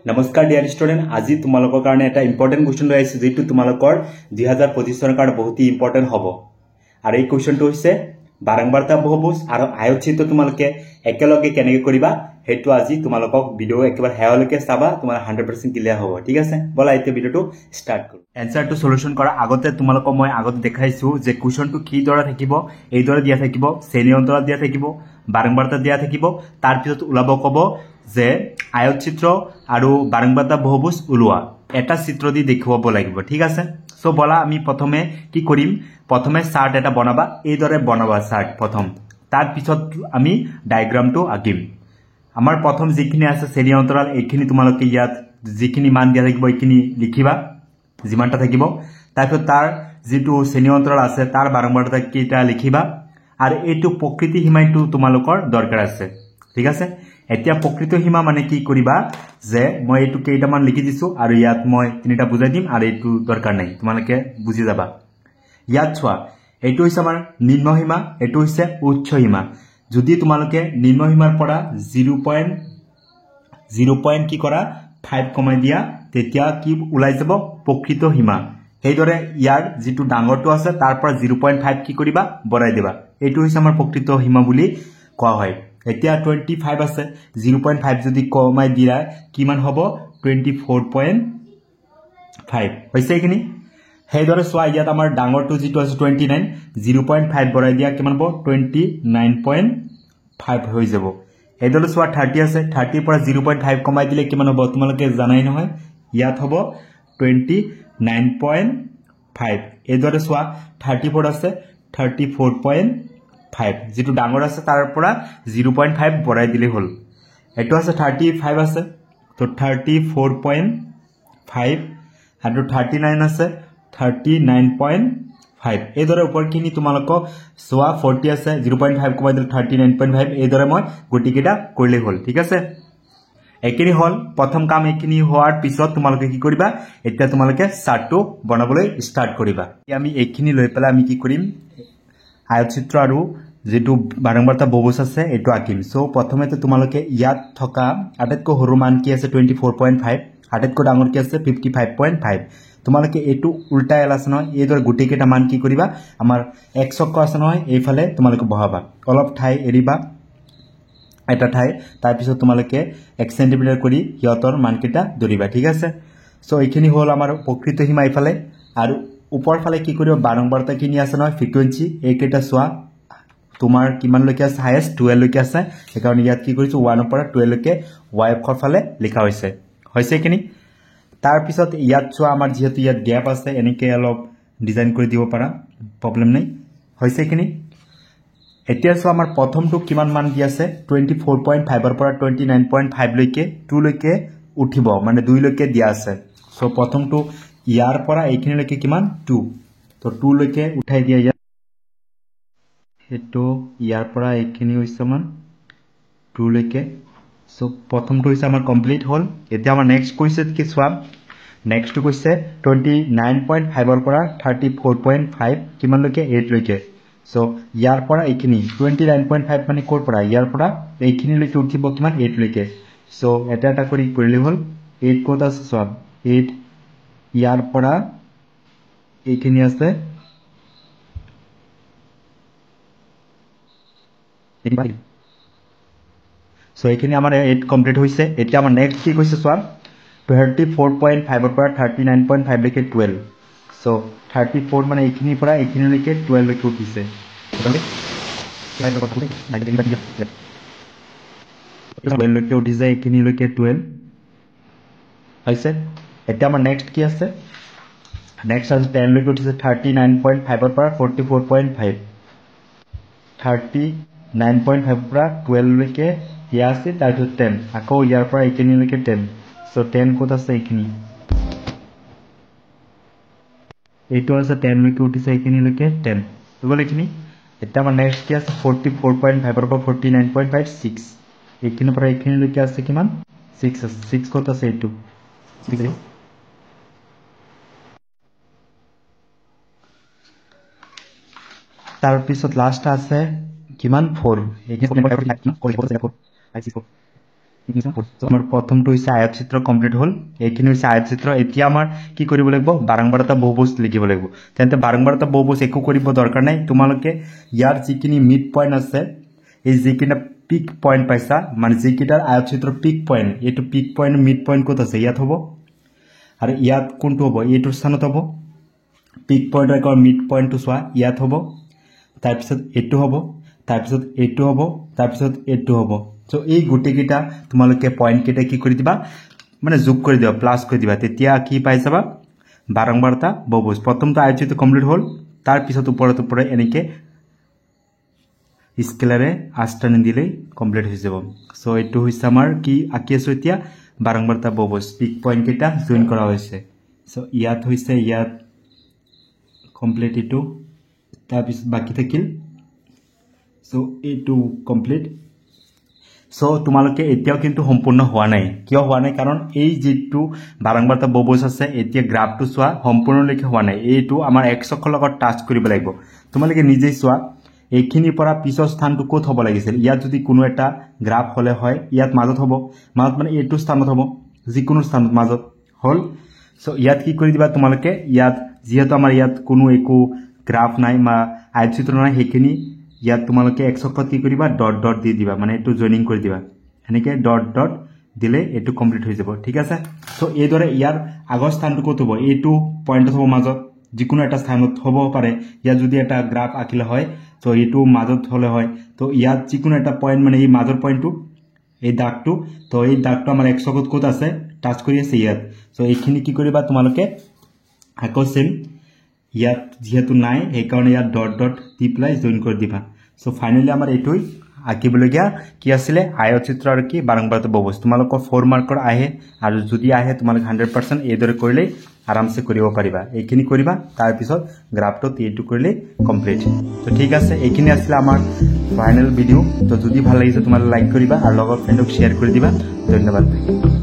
নমস্কাৰ dear student, আজি তোমালোকৰ কাৰণে এটা ইম্পৰ্টেণ্ট কুৱেশ্যন লৈ আহিছোঁ যিটো তোমালোকৰ 2025 চনৰ কাৰণে বহুত ইম্পৰ্টেণ্ট হ'ব। আৰু এই কুৱেশ্যনটো হৈছে বাৰম্বাৰতা বহুভুজ আৰু আয়তচিত্ৰ তোমালোকে একেলগে কেনেকৈ কৰিবা সেইটো আজি তোমালোকক ভিডিঅ একেবাৰে শেষলৈকে চাবা, তোমাৰ 100% ক্লিয়াৰ হ'ব। ঠিক আছে, বলা এতিয়া ভিডিঅটো ষ্টাৰ্ট কৰোঁ। এনসাৰটো সলিউশন কৰাৰ আগতে তোমালোকক মই আগতে দেখাইছোঁ যে কুৱেশ্যনটো কি দৰে থাকিব, এইদৰে দিয়া থাকিব, শ্ৰেণী অন্তৰাল দিয়া থাকিব, বাৰম্বাৰতা দিয়া থাকিব, তাৰ পিছত ওলাব ক'ব যে আয়তচিত্ৰ আৰু বাৰম্বাৰতা বহুভুজ ওলোৱা এটা চিত্ৰ দি দেখুৱাব লাগিব। ঠিক আছে, সো বলা আমি প্ৰথমে কি কৰিম, প্ৰথমে চাৰ্ট এটা বনাবা, এইদৰে বনাবা চাৰ্ট প্ৰথম, তাৰ পিছত আমি ডায়াগ্ৰামটো আঁকিম। আমাৰ প্ৰথম যিখিনি আছে শ্ৰেণী অন্তৰাল এইখিনি তোমালোকে ইয়াত যিখিনি মান দিয়া থাকিব এইখিনি লিখিবা যিমানটা থাকিব, তাৰপিছত তাৰ যিটো শ্ৰেণী অন্তৰাল আছে তাৰ বাৰম্বাৰতা কেইটা লিখিবা, আৰু এইটো প্ৰকৃতি সীমাটো তোমালোকৰ দৰকাৰ আছে। ঠিক আছে, এতিয়া প্ৰকৃত সীমা মানে কি কৰিবা যে মই এইটো কেইটামান লিখি দিছোঁ আৰু ইয়াত মই তিনিটা বুজাই দিম আৰু এইটো দৰকাৰ নাই, তোমালোকে বুজি যাবা। ইয়াত চোৱা, এইটো হৈছে আমাৰ নিম্ন সীমা, এইটো হৈছে উচ্চ সীমা। যদি তোমালোকে নিম্ন সীমাৰ পৰা 0.0 কি কৰা 5 কমাই দিয়া তেতিয়া কি ওলাই যাব প্ৰকৃত সীমা। সেইদৰে ইয়াৰ যিটো ডাঙৰটো আছে তাৰ পৰা 0.5 কি কৰিবা বঢ়াই দিবা, এইটো হৈছে আমাৰ প্ৰকৃত সীমা বুলি কোৱা হয়। এতিয়া 25 আছে, 0.5 যদি কমাই দিয়া কিমান হ'ব 24.5 হৈছে এইখিনি। সেইদৰে চোৱা, ইয়াত আমাৰ ডাঙৰটো যিটো আছে 29, 0.5 বঢ়াই দিয়া কিমান হ'ব 29.5 হৈ যাব। এইদৰে চোৱা 30 আছে, 30 পৰা 0.5 কমাই দিলে কিমান হ'ব তোমালোকে জানাই নহয়, ইয়াত হ'ব 29.5। এইদৰে চোৱা 34 আছে, 34.5 যিটো ডাঙৰ আছে তাৰ পৰা 0.5 বঢ়াই দিলে হ'ল। এইটো আছে 35 আছে, তো 34.5 আৰু 39 আছে 39.5। এইদৰে ওপৰখিনি তোমালোকক চোৱা 40 আছে, 0.5 কমাই দিলে 39.5, এইদৰে মই গোটেইকেইটা কৰিলে হ'ল। ঠিক আছে, এইখিনি হ'ল প্ৰথম কাম। এইখিনি হোৱাৰ পিছত তোমালোকে কি কৰিবা, এতিয়া তোমালোকে চাৰ্টটো বনাবলৈ ষ্টাৰ্ট কৰিবা। আমি এইখিনি লৈ পেলাই আমি কি কৰিম, আয়তচিত্ৰ আৰু যিটো বাৰম্বাৰতা বহুভুজ আছে এইটো আঁকিম। সো প্ৰথমতে তোমালোকে ইয়াত থকা আটাইতকৈ সৰু মান কি আছে 24.5, আটাইতকৈ ডাঙৰ কি আছে 55.5। তোমালোকে এইটো উল্টা এল আছে নহয়, এইদৰে গোটেইকেইটা মান কি কৰিবা, আমাৰ এক চক্ৰ আছে নহয় এইফালে তোমালোকে বহাবা, অলপ ঠাই এৰিবা এটা ঠাই, তাৰপিছত তোমালোকে 1 চেণ্টিমিটাৰ কৰি সিহঁতৰ মানকেইটা ধৰিবা। ঠিক আছে, সো এইখিনি হ'ল আমাৰ প্ৰকৃত সীমা এইফালে। আৰু ওপৰ ফালে কি কৰিবা, বাৰম্বাৰতা কিনি আছে নহয় ফ্ৰিকুৱেঞ্চি, এইকেইটা চোৱা তোমাৰ কিমানলৈকে আছে, হায়েষ্ট 12 লৈকে আছে, সেইকাৰণে ইয়াত কি কৰিছোঁ 1 পৰা 12 লৈকে y অক্ষৰ ফালে লিখা হৈছে এইখিনি। তাৰপিছত ইয়াত চোৱা, আমাৰ যিহেতু ইয়াত গেপ আছে এনেকৈ অলপ ডিজাইন কৰি দিব পাৰা, প্ৰব্লেম নাই, হৈছে এইখিনি। এতিয়া চোৱা আমাৰ প্ৰথমটো কিমান মান দি আছে 24.5ৰ পৰা 29.5 লৈকে 2 লৈকে উঠিব, মানে 2 লৈকে দিয়া আছে। সো প্ৰথমটো ইয়াৰ পৰা এইখিনিলৈকে কিমান 2, তো 2 লৈকে উঠাই দিয়া ইয়াত, সেইটো ইয়াৰ পৰা এইখিনি হৈছে আমাৰ 2 লৈকে। সো প্ৰথমটো হৈছে আমাৰ কমপ্লিট হ'ল। এতিয়া আমাৰ নেক্সট কৈছে কি চোৱা, নেক্সটটো কৈছে 29.5ৰ পৰা 34.5 কিমানলৈকে 8 লৈকে। সো ইয়াৰ পৰা এইখিনি 29.5 মানে ক'ৰ পৰা, ইয়াৰ পৰা এইখিনিলৈকে উঠিব কিমান 8 লৈকে। সো এটা এটা কৰি কৰিলে হ'ল। 8 ক'ত আছে চোৱা, 8 ইয়াৰ পৰা এইখিনি আছে, সো এইখিনি আমাৰ 8 কমপ্লিট হৈছে। এতিয়া আমাৰ নেক্সট কি কৈছে চোৱা, 34.5ৰ পৰা 39.5 লৈকে 12। সো 34 মানে এইখিনিৰ পৰা এইখিনিলৈকে 12 লৈকে উঠিছে, 12 লৈকে উঠিছে, এইখিনিলৈকে 12 হৈছে। এতিয়া আমাৰ নেক্সট কি আছে, নেক্সট আছে 10 লৈকে উঠিছে, 39.5ৰ পৰা 44.5, 39.5ৰ পৰা 12 লৈকে দিয়া আছে, তাৰপিছত 10, আকৌ ইয়াৰ পৰা এইখিনিলৈকে 10। সো 10 ক'ত আছে, এইখিনি এইটো আছে 10 লৈকে উঠিছে, এইখিনিলৈকে 10 হৈ গ'ল এইখিনি। এতিয়া আমাৰ নেক্সট কি আছে 44.5ৰ পৰা 49.5 6, এইখিনিৰ পৰা এইখিনিলৈকে আছে কিমান 6 আছে, 6 ক'ত আছে এইটো, তাৰপিছত লাষ্ট আছে কিমান 4, এইখিনি আমাৰ প্ৰথমটো হৈছে আয়তচিত্ৰ কমপ্লিট হ'ল এইখিনি হৈছে আয়তচিত্ৰ এতিয়া আমাৰ কি কৰিব লাগিব বাৰংবাৰতা বহুভুজ লিখিব লাগিব তেন্তে বাৰংবাৰতা বহুভুজ একো কৰিব দৰকাৰ নাই তোমালোকে ইয়াৰ যিখিনি মিড পইণ্ট আছে এই যিকিটা পিক পইণ্ট পাইছা মানে যিকিটাৰ আয়তচিত্ৰৰ পিক পইণ্ট এইটো পিক পইণ্ট মিড পইণ্ট ক'ত আছে ইয়াত হ'ব আৰু ইয়াত কোনটো হ'ব এইটো স্থানত হ'ব পিক পইণ্টৰ একৰ মিড পইণ্টটো চোৱা ইয়াত হ'ব তাৰপিছত এইটো হ'ব তাৰপিছত এইটো হ'ব তাৰপিছত এইটো হ'ব সো এই গোটেইকেইটা তোমালোকে পইণ্ট কেইটা কি কৰি দিবা মানে যোগ কৰি দিবা প্লাস কৰি দিবা তেতিয়া কি পাই যাবা বাৰংবাৰতা বহুভুজ প্ৰথমটো আয়তচিত্ৰ কমপ্লিট হ'ল তাৰ পিছত ওপৰত এনেকে স্কেলাৰে আষ্টানি দিলেই কমপ্লিট হৈ যাব সো এইটো হৈছে আমাৰ কি আঁকি আছো এতিয়া বাৰংবাৰতা বহুভুজ পিক পইণ্ট কেইটা জইন কৰা হৈছে সো ইয়াত হৈছে ইয়াত কমপ্লিট এইটো তাৰপিছত বাকি থাকিল সো এইটো কমপ্লিট সো তোমালোকে এতিয়াও কিন্তু সম্পূৰ্ণ হোৱা নাই কিয় হোৱা নাই কাৰণ এই যেটো বাৰংবাৰতা বহুভুজ আছে এতিয়া গ্ৰাফটো চোৱা সম্পূৰ্ণলৈকে হোৱা নাই এইটো আমাৰ x অক্ষৰ লগত টাচ কৰিব লাগিব তোমালোকে নিজেই চোৱা এইখিনিৰ পৰা পিছৰ স্থানটো ক'ত হ'ব লাগিছিল ইয়াত যদি কোনো এটা গ্ৰাফ হলে হয় ইয়াত মাজত হ'ব মাজত মানে এইটো স্থানত হ'ব যিকোনো স্থানত মাজত হল সো ইয়াত কি কৰি দিবা তোমালোকে ইয়াত যেহেতু আমাৰ ইয়াত কোনো একো গ্ৰাফ নাই বা আয়তচিত্ৰ নাই হেখিনি ইয়াত তোমালোকে x অক্ষত কি কৰিবা ডট ডট দি দিবা মানে এটো জয়েনিং কৰি দিবা এনেকে ডট ডট দিলে এটো কমপ্লিট হৈ যাব ঠিক আছে সো এই দৰে ইয়াৰ আগৰ স্থানটো ক'ত হ'ব এটো পইণ্ট হ'ব মাজত যিকোনো এটা স্থানত হ'ব পাৰে ইয়াত যদি এটা গ্ৰাফ আঁকিলে হয় তো এটো মাজত হলে হয় তো ইয়াত যিকোনো এটা পইণ্ট মানে এই মাজৰ পইণ্টটো এই দাগটো তো এই দাগটো আমাৰ x অক্ষত ক'ত আছে টাচ কৰি আছে ইয়াত সো এইখিনি কি কৰিবা তোমালোকে আকৌ সেম ইয়াত যেহেতু নাই এই কাৰণে ইয়াত ডট ডট দি প্লাই জয়েন কৰি দিবা সো ফাইনালি আমাৰ এইটোই আঁকিবলগীয়া কি আছিলে আয়তচিত্ৰ আৰু কি বাৰংবাৰতা বহুভুজ তোমালোকৰ 4 মাৰ্কৰ আহে আৰু যদি আহে তোমালোক 100% এইদৰে কৰিলে আৰামসে কৰিব পাৰিবা এইখিনি কৰিবা তাৰ পিছত গ্ৰাফটো এইটো কৰিলে কমপ্লিট তো ঠিক আছে এইখিনি আছিল আমাৰ ফাইনাল ভিডিও তো যদি ভাল লাগিছে তোমালোকে লাইক কৰিবা আৰু লগৰ ফ্ৰেণ্ডক শেয়াৰ কৰি দিবা ধন্যবাদ